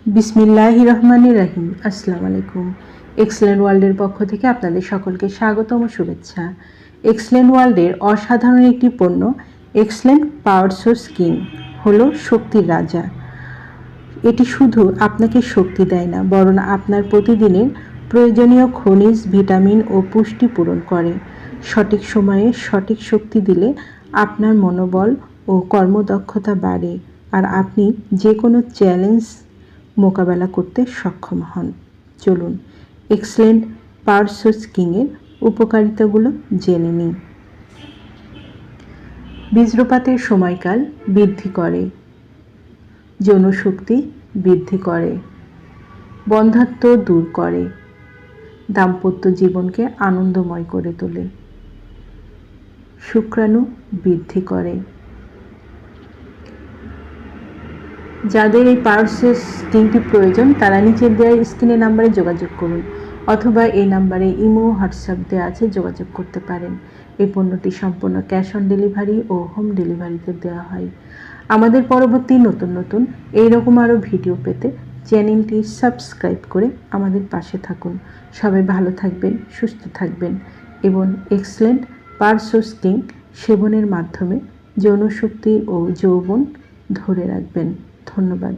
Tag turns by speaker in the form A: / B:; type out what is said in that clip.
A: বিসমিল্লাহির রহমানির রহিম। আসসালামু আলাইকুম। এক্সেলেন্ট ওয়ার্ল্ডের পক্ষ থেকে আপনাদের সকলকে স্বাগতম ও শুভেচ্ছা। এক্সেলেন্ট ওয়ার্ল্ডের অসাধারণ একটি পণ্য এক্সেলেন্ট পাওয়ার সোর্স কিং হলো শক্তির রাজা। এটি শুধু আপনাকে শক্তি দেয় না, বরং আপনার প্রতিদিনের প্রয়োজনীয় খনিজ, ভিটামিন ও পুষ্টি পূরণ করে। সঠিক সময়ে সঠিক শক্তি দিলে আপনার মনোবল ও কর্মদক্ষতা বাড়ে, আর আপনি যে কোনো চ্যালেঞ্জ মোকাবেলা করতে সক্ষম হন। চলুন এক্সেলেন্ট পাওয়ার সোর্স কিংয়ের উপকারিতাগুলো জেনে নিই। বীর্যপাতের সময়কাল বৃদ্ধি করে, যৌনশক্তি বৃদ্ধি করে, বন্ধ্যাত্ব দূর করে, দাম্পত্য জীবনকে আনন্দময় করে তোলে, শুক্রাণু বৃদ্ধি করে। যাদের এই পাওয়ার সোর্স কিংটি প্রয়োজন তারা নিচের দেওয়া স্ক্রিনের নাম্বারে যোগাযোগ করুন, অথবা এই নাম্বারে ইমো, হোয়াটসঅ্যাপ দেওয়া আছে, যোগাযোগ করতে পারেন। এই পণ্যটি সম্পূর্ণ ক্যাশ অন ডেলিভারি ও হোম ডেলিভারিতে দেওয়া হয়। আমাদের পরবর্তী নতুন নতুন এইরকম আরও ভিডিও পেতে চ্যানেলটি সাবস্ক্রাইব করে আমাদের পাশে থাকুন। সবাই ভালো থাকবেন, সুস্থ থাকবেন এবং এক্সেলেন্ট পাওয়ার সোর্স কিং সেবনের মাধ্যমে যৌনশক্তি ও যৌবন ধরে রাখবেন। ধন্যবাদ।